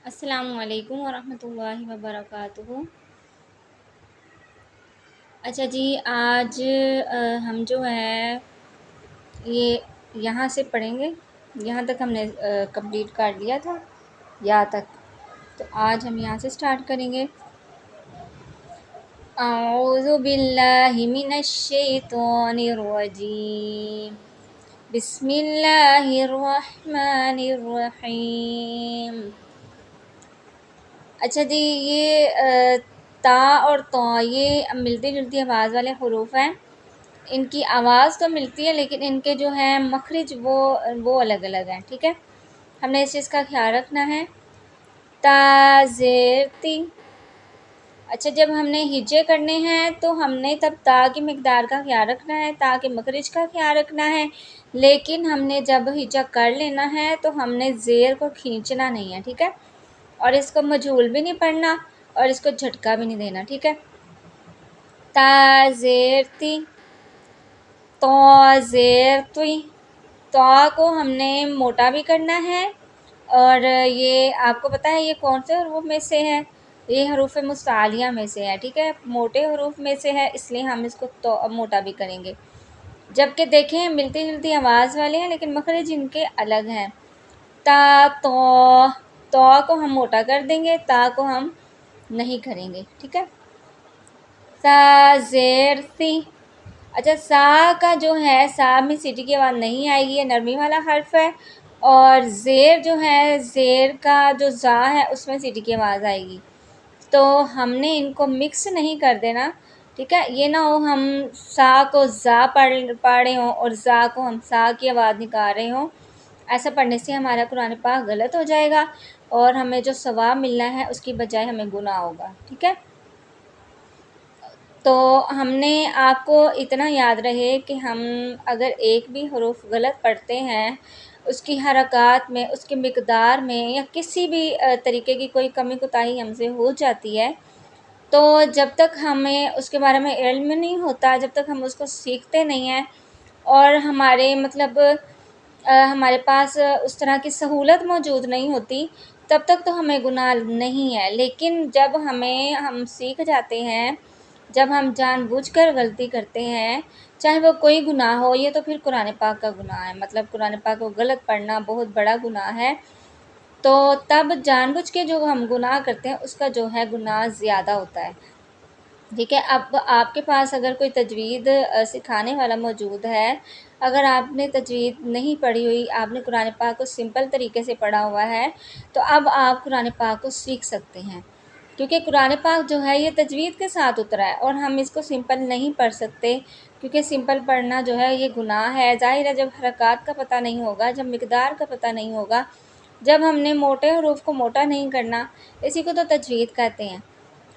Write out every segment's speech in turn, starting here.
अस्सलाम वालेकुम वरहमतुल्लाहि वबरकातुहू। अच्छा जी, आज हम जो है ये यहाँ से पढ़ेंगे। यहाँ तक हमने कंप्लीट कर लिया था, यहाँ तक। तो आज हम यहाँ से स्टार्ट करेंगे। औज़ु बिल्लाहि मिनश शैतानिर रजीम। बिस्मिल्लाहिर रहमानिर रहीम। अच्छा जी, ये ता और तौ ये मिलती जुलती आवाज़ वाले हरूफ हैं। इनकी आवाज़ तो मिलती है, लेकिन इनके जो हैं मखरिज वो अलग अलग हैं। ठीक है, हमने इस चीज़ का ख्याल रखना है। ता ज़ेर ती। अच्छा, जब हमने हिज्जे करने हैं तो हमने तब ता की मिकदार का ख्याल रखना है, ता के मखरिज का ख्याल रखना है। लेकिन हमने जब हिज्जा कर लेना है तो हमने ज़ेर को खींचना नहीं है। ठीक है, और इसको मजहूल भी नहीं पढ़ना और इसको झटका भी नहीं देना। ठीक है, ता ज़ेर ती, तो ज़ेर तुई। तो को हमने मोटा भी करना है। और ये आपको पता है ये कौन से हरूफ में से है? ये हरूफ मुस्तालिया में से है। ठीक है, मोटे हरूफ में से है, इसलिए हम इसको तो मोटा भी करेंगे। जबकि देखें मिलती जुलती आवाज़ वाले हैं, लेकिन मखरज इनके अलग हैं। ता तो को हम मोटा कर देंगे, ता को हम नहीं करेंगे। ठीक है, सा ज़ेर सी। अच्छा, सा का जो है, सा में सीटी की आवाज़ नहीं आएगी, ये नरमी वाला हर्फ है। और ज़ेर जो है, ज़ेर का जो ज़ा है उसमें सीटी की आवाज़ आएगी। तो हमने इनको मिक्स नहीं कर देना। ठीक है, ये ना हो हम सा को ज़ा पढ़ रहे हों और ज़ा को हम सा की आवाज़ निकाल रहे हों। ऐसा पढ़ने से हमारा कुरान पाक गलत हो जाएगा और हमें जो सवाब मिलना है उसकी बजाय हमें गुनाह होगा। ठीक है, तो हमने आपको इतना याद रहे कि हम अगर एक भी हरूफ गलत पढ़ते हैं, उसकी हरकत में, उसकी मिकदार में या किसी भी तरीके की कोई कमी कोताही हमसे हो जाती है, तो जब तक हमें उसके बारे में इल्म नहीं होता, जब तक हम उसको सीखते नहीं हैं और हमारे मतलब हमारे पास उस तरह की सहूलत मौजूद नहीं होती, तब तक तो हमें गुनाह नहीं है। लेकिन जब हम सीख जाते हैं, जब हम जानबूझकर गलती करते हैं, चाहे वो कोई गुनाह हो, ये तो फिर कुरान पाक का गुनाह है। मतलब कुरान पाक को गलत पढ़ना बहुत बड़ा गुनाह है। तो तब जानबूझ के जो हम गुनाह करते हैं, उसका जो है गुनाह ज़्यादा होता है। ठीक है, अब आपके पास अगर कोई तजवीद सिखाने वाला मौजूद है, अगर आपने तजवीद नहीं पढ़ी हुई, आपने कुरान पाक को सिंपल तरीके से पढ़ा हुआ है, तो अब आप कुरान पाक को सीख सकते हैं। क्योंकि कुरान पाक जो है ये तजवीद के साथ उतरा है और हम इसको सिंपल नहीं पढ़ सकते, क्योंकि सिंपल पढ़ना जो है ये गुनाह है। ज़ाहिर है, जब हरकत का पता नहीं होगा, जब मिकदार का पता नहीं होगा, जब हमने मोटे हरूफ को मोटा नहीं करना, इसी को तो तजवीद कहते हैं।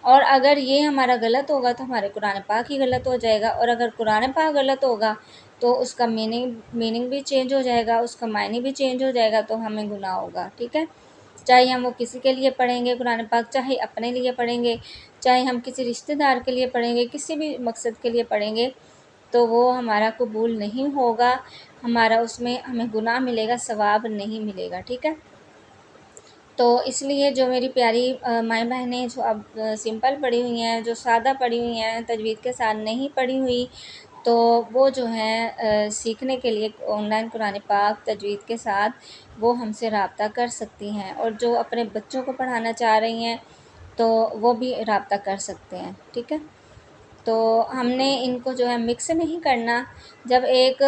और अगर ये हमारा गलत होगा तो हमारे कुरान पाक ही गलत हो जाएगा, और अगर कुरान पाक गलत होगा तो उसका मीनिंग भी चेंज हो जाएगा, उसका मायने भी चेंज हो जाएगा, तो हमें गुनाह होगा। ठीक है, चाहे हम वो किसी के लिए पढ़ेंगे कुरान पाक, चाहे अपने लिए पढ़ेंगे, चाहे हम किसी रिश्तेदार के लिए पढ़ेंगे, किसी भी मकसद के लिए पढ़ेंगे, तो वो हमारा कबूल नहीं होगा, हमारा उसमें हमें गुनाह मिलेगा, सवाब नहीं मिलेगा। ठीक है, तो इसलिए जो मेरी प्यारी माएँ बहनें जो अब सिंपल पढ़ी हुई हैं, जो सादा पढ़ी हुई हैं, तजवीद के साथ नहीं पढ़ी हुई, तो वो जो हैं सीखने के लिए ऑनलाइन कुरान पाक तजवीद के साथ वो हमसे रब्ता कर सकती हैं। और जो अपने बच्चों को पढ़ाना चाह रही हैं, तो वो भी रब्ता कर सकते हैं। ठीक है, तो हमने इनको जो है मिक्स नहीं करना। जब एक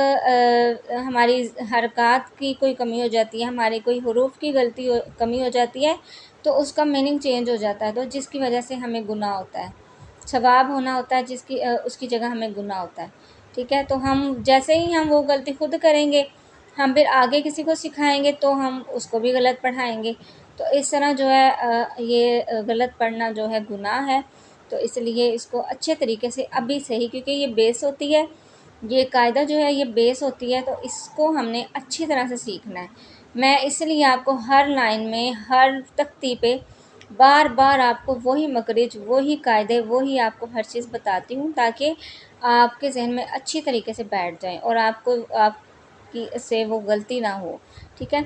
हमारी हरकत की कोई कमी हो जाती है, हमारी कोई हरूफ की कमी हो जाती है, तो उसका मीनिंग चेंज हो जाता है, तो जिसकी वजह से हमें गुनाह होता है। सवाब होना होता है, उसकी जगह हमें गुनाह होता है। ठीक है, तो हम जैसे ही हम वो गलती खुद करेंगे, हम फिर आगे किसी को सिखाएँगे तो हम उसको भी गलत पढ़ाएँगे। तो इस तरह जो है ये गलत पढ़ना जो है गुनाह है। तो इसलिए इसको अच्छे तरीके से अभी से ही, क्योंकि ये बेस होती है, ये कायदा जो है ये बेस होती है, तो इसको हमने अच्छी तरह से सीखना है। मैं इसलिए आपको हर लाइन में, हर तख्ती पे बार-बार आपको वही मकरिज, वही कायदे, वही आपको हर चीज़ बताती हूँ, ताकि आपके ज़हन में अच्छी तरीके से बैठ जाएँ और आपकी से वो गलती ना हो। ठीक है?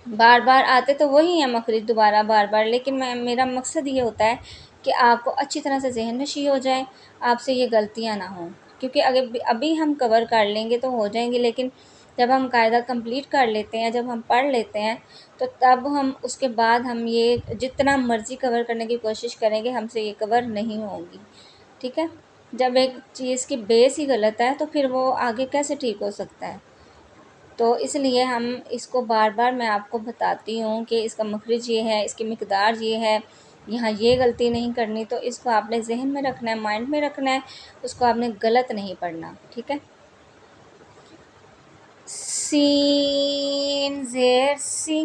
بار بار آتے تو وہی ہیں مخرج دوبارہ بار بار، لیکن میرا مقصد یہ ہوتا ہے کہ آپ کو اچھی طرح سے ذہن نشی ہو جائے، آپ سے یہ غلطیاں نہ ہوں، کیونکہ اگر ابھی ہم کور کر لیں گے تو ہو جائیں گے، لیکن جب ہم قاعدہ کمپلیٹ کر لیتے ہیں، جب ہم پڑھ لیتے ہیں، تو تب ہم اس کے بعد ہم یہ جتنا مرضی کور کرنے کی کوشش کریں گے، ہم سے یہ کور نہیں ہوگی، ٹھیک ہے۔ جب ایک چیز کی بیس ہی غلط ہے تو پھر وہ آگے کیسے ٹھیک ہو سکتا ہے؟ تو اس لیے ہم اس کو بار بار میں آپ کو بتاتی ہوں کہ اس کا مخرج یہ ہے، اس کی مقدار یہ ہے، یہاں یہ غلطی نہیں کرنی، تو اس کو آپ نے ذہن میں رکھنا ہے، مائنڈ میں رکھنا ہے، اس کو آپ نے غلط نہیں پڑھنا، ٹھیک ہے۔ سین زیر سی،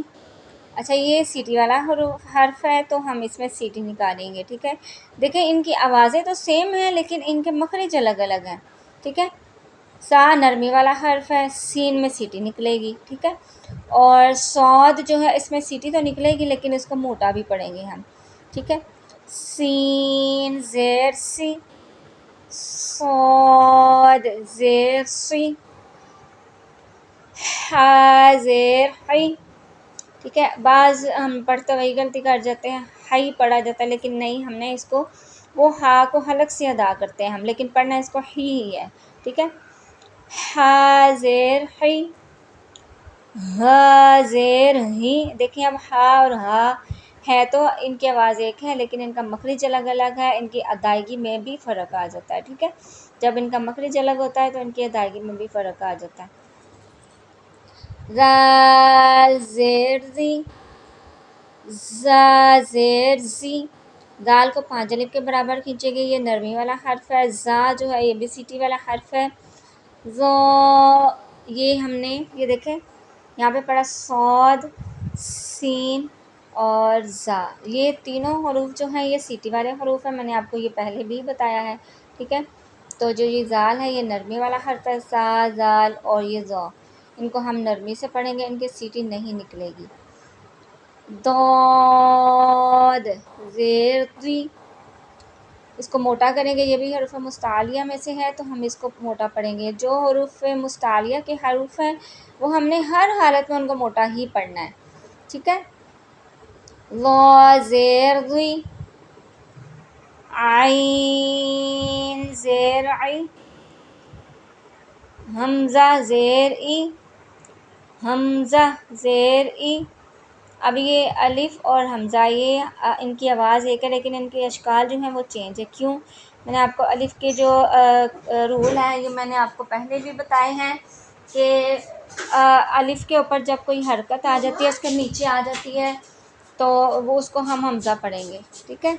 اچھا یہ سیٹی والا حرف ہے تو ہم اس میں سیٹی نکالیں گے، ٹھیک ہے۔ دیکھیں ان کی آوازیں تو سیم ہیں لیکن ان کے مخرج الگ الگ ہیں، ٹھیک ہے۔ سا نرمی والا حرف ہے، سین میں سیٹی نکلے گی، ٹھیک ہے۔ اور صاد جو ہے اس میں سیٹی تو نکلے گی لیکن اس کو موٹا بھی پڑھیں گے ہم، ٹھیک ہے۔ سین زیر سی، صاد زیر سی، ہا زیر حی، ٹھیک ہے۔ بعض ہم پڑھتے وہی غلطی کر جاتے ہیں، حی پڑھا جاتا ہے لیکن نہیں، ہم نے اس کو وہ ہا کو حلق سے ادا کرتے ہیں ہم، لیکن پڑھنا اس کو ہی ہے، ٹھیک ہے۔ ہا زیر حی، ہا زیر ہی، دیکھیں اب ہا اور ہا ہے تو ان کی آواز ایک ہے لیکن ان کا مخرج الگ الگ ہے، ان کی ادائیگی میں بھی فرق آ جاتا ہے، ٹھیک ہے۔ جب ان کا مخرج الگ ہوتا ہے تو ان کی ادائیگی میں بھی فرق آ جاتا ہے۔ زال زیر زی، زا زیر زی، دال کو 5 الف کے برابر کھینچے گے، یہ نرمی والا حرف ہے۔ زا جو ہے یہ بھی سیٹی والا حرف ہے۔ زو، یہ ہم نے یہ دیکھیں یہاں پہ پڑھا صاد، سین اور زا، یہ تینوں حروف جو ہیں یہ سیٹی والے حروف ہیں، میں نے آپ کو یہ پہلے بھی بتایا ہے، ٹھیک ہے۔ تو جو یہ زال ہے یہ نرمی والا حرف ہے، سا زال اور یہ زو، ان کو ہم نرمی سے پڑھیں گے، ان کی سیٹی نہیں نکلے گی۔ ضاد زیر ضی، اس کو موٹا کریں گے، یہ بھی حروف مستعلیہ میں سے ہے تو ہم اس کو موٹا پڑھیں گے۔ جو حروف مستعلیہ کے حروف ہیں وہ ہم نے ہر حالت میں ان کو موٹا ہی پڑھنا ہے، ٹھیک ہے۔ ضا زیر ضی، عین زیر عی، حمزہ زیر ای، حمزہ زیر ای۔ اب یہ الف اور حمزہ یہ ان کی آواز ایک ہے لیکن ان کے اشکال جو ہیں وہ چینج ہے، کیوں؟ میں نے آپ کو الف کے جو رول ہیں یہ میں نے آپ کو پہلے بھی بتائے ہیں کہ الف کے اوپر جب کوئی حرکت آ جاتی ہے، اس کے نیچے آ جاتی ہے تو وہ اس کو ہم حمزہ پڑھیں گے، ٹھیک ہے۔